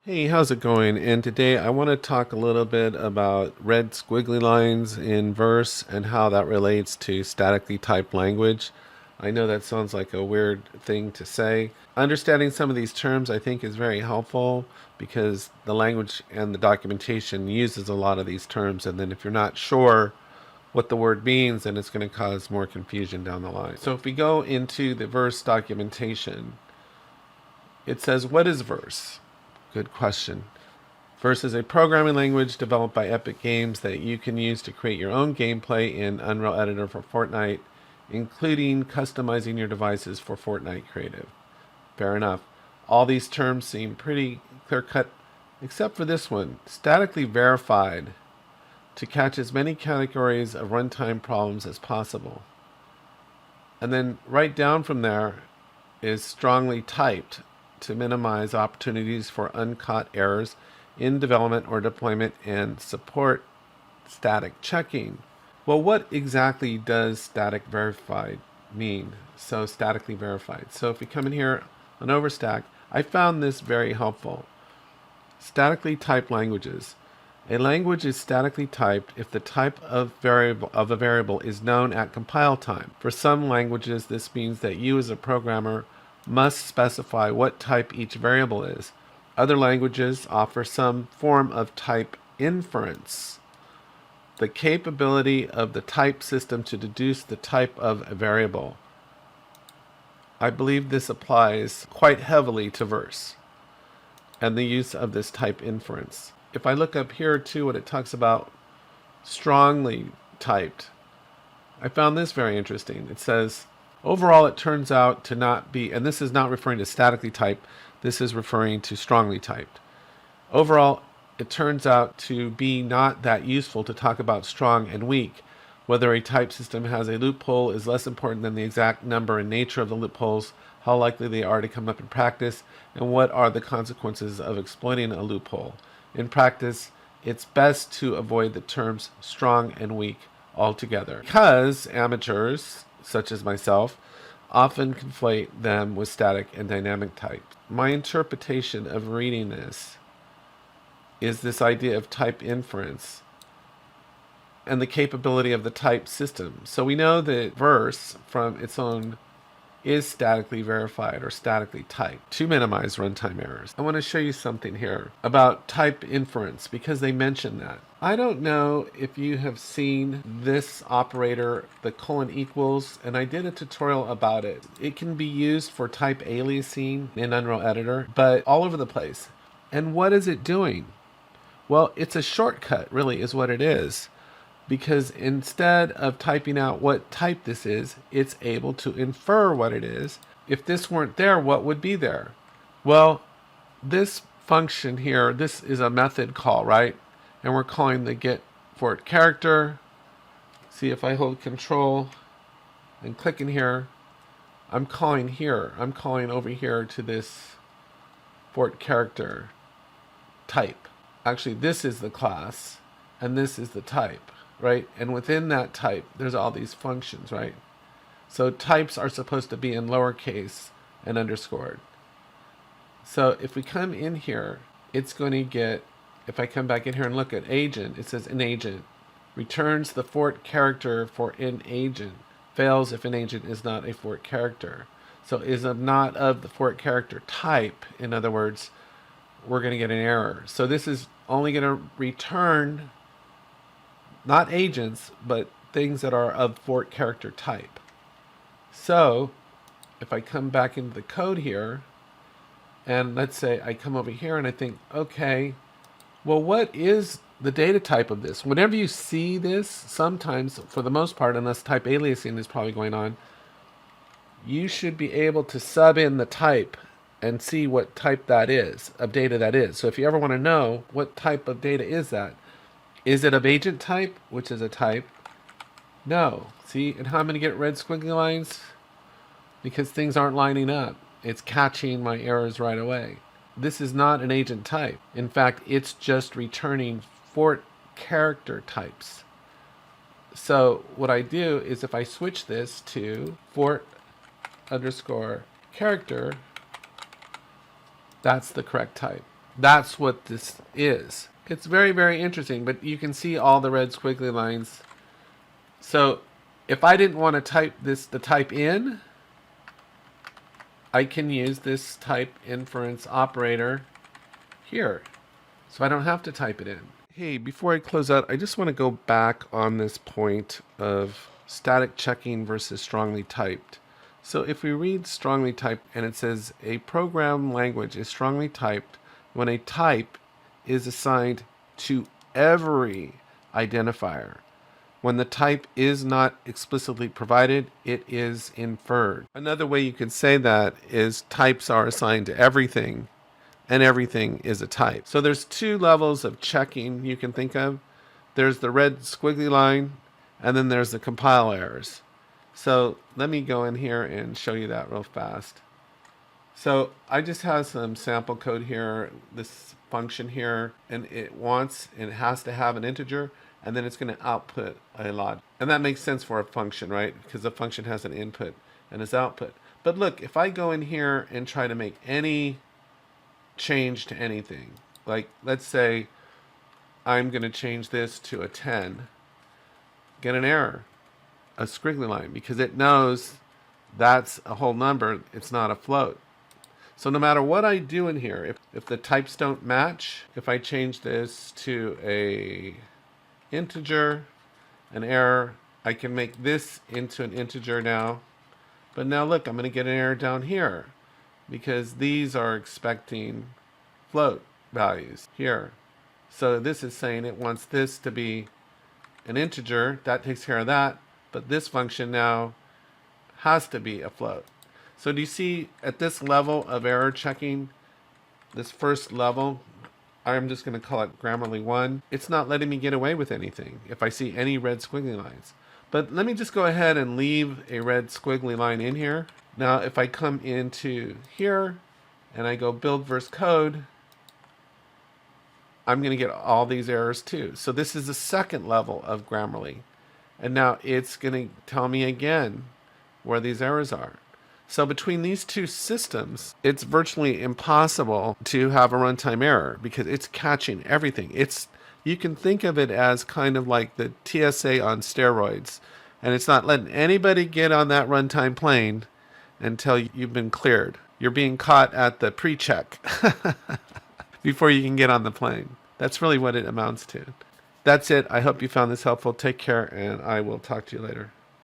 Hey, how's it going? And today I want to talk a little bit about red squiggly lines in verse and how that relates to statically typed language. I know that sounds like a weird thing to say. Understanding some of these terms I think is very helpful because the language and the documentation uses a lot of these terms, and then if you're not sure what the word means, then it's going to cause more confusion down the line. So if we go into the verse documentation, it says, what is verse? Good question. Verse is a programming language developed by Epic Games that you can use to create your own gameplay in Unreal Editor for Fortnite, including customizing your devices for Fortnite Creative. Fair enough. All these terms seem pretty clear-cut, except for this one, statically verified, to catch as many categories of runtime problems as possible. And then right down from there is strongly typed to minimize opportunities for uncaught errors in development or deployment and support static checking. Well, what exactly does static verified mean? So statically verified. So if we come in here on Overstack, I found this very helpful. Statically typed languages. A language is statically typed if the type of a variable is known at compile time. For some languages, this means that you as a programmer must specify what type each variable is. Other languages offer some form of type inference, the capability of the type system to deduce the type of a variable. I believe this applies quite heavily to verse and the use of this type inference. If I look up here too, what it talks about strongly typed, I found this very interesting. It says, overall, it turns out to not be, and this is not referring to statically typed, this is referring to strongly typed. Overall, it turns out to be not that useful to talk about strong and weak. Whether a type system has a loophole is less important than the exact number and nature of the loopholes, how likely they are to come up in practice, and what are the consequences of exploiting a loophole. In practice, it's best to avoid the terms strong and weak altogether, because amateurs, such as myself, often conflate them with static and dynamic types. My interpretation of reading this is this idea of type inference and the capability of the type system. So we know that verse from its own is statically verified or statically typed to minimize runtime errors. I want to show you something here about type inference because they mention that. I don't know if you have seen this operator, the colon equals, and I did a tutorial about it. It can be used for type aliasing in Unreal Editor, but all over the place. And what is it doing? Well, it's a shortcut, really, is what it is. Because instead of typing out what type this is, it's able to infer what it is. If this weren't there, what would be there? Well, this function here, this is a method call, right? And we're calling the get fort character. See, if I hold control and click in here, I'm calling here. I'm calling over here to this fort character type. Actually, this is the class and this is the type. Right? And within that type, there's all these functions, right? So types are supposed to be in lowercase and underscored. So if we come in here, it's going to get, if I come back in here and look at agent, it says an agent returns the fort character for an agent, fails if an agent is not a fort character. So is not of the fort character type, in other words, we're going to get an error. So this is only going to return not agents, but things that are of fort character type. So if I come back into the code here, and let's say I come over here and I think, okay, well, what is the data type of this? Whenever you see this, sometimes, for the most part, unless type aliasing is probably going on, you should be able to sub in the type and see what type that is, of data that is. So if you ever want to know what type of data is that, is it of agent type, which is a type? No. See, and how I'm going to get red squiggly lines? Because things aren't lining up. It's catching my errors right away. This is not an agent type. In fact, it's just returning fort character types. So what I do is if I switch this to fort underscore character, that's the correct type. That's what this is. It's very, very interesting, but you can see all the red squiggly lines. So if I didn't want to type the type in, I can use this type inference operator here. So I don't have to type it in. Hey, before I close out, I just want to go back on this point of static checking versus strongly typed. So if we read strongly typed and it says a program language is strongly typed when a type is assigned to every identifier. When the type is not explicitly provided, it is inferred. Another way you could say that is types are assigned to everything, and everything is a type. So there's two levels of checking you can think of. There's the red squiggly line, and then there's the compile errors. So let me go in here and show you that real fast. So I just have some sample code here, this function here, and it has to have an integer, and then it's going to output a lot. And that makes sense for a function, right? Because the function has an input and its output. But look, if I go in here and try to make any change to anything, like let's say I'm going to change this to a 10, get an error, a squiggly line, because it knows that's a whole number, it's not a float. So no matter what I do in here, if the types don't match, if I change this to a integer, an error, I can make this into an integer now. But now look, I'm going to get an error down here because these are expecting float values here. So this is saying it wants this to be an integer. That takes care of that. But this function now has to be a float. So do you see at this level of error checking, this first level, I'm just going to call it Grammarly 1. It's not letting me get away with anything if I see any red squiggly lines. But let me just go ahead and leave a red squiggly line in here. Now if I come into here and I go build verse code, I'm going to get all these errors too. So this is the second level of Grammarly. And now it's going to tell me again where these errors are. So between these two systems, it's virtually impossible to have a runtime error because it's catching everything. You can think of it as kind of like the TSA on steroids, and it's not letting anybody get on that runtime plane until you've been cleared. You're being caught at the pre-check before you can get on the plane. That's really what it amounts to. That's it. I hope you found this helpful. Take care, and I will talk to you later.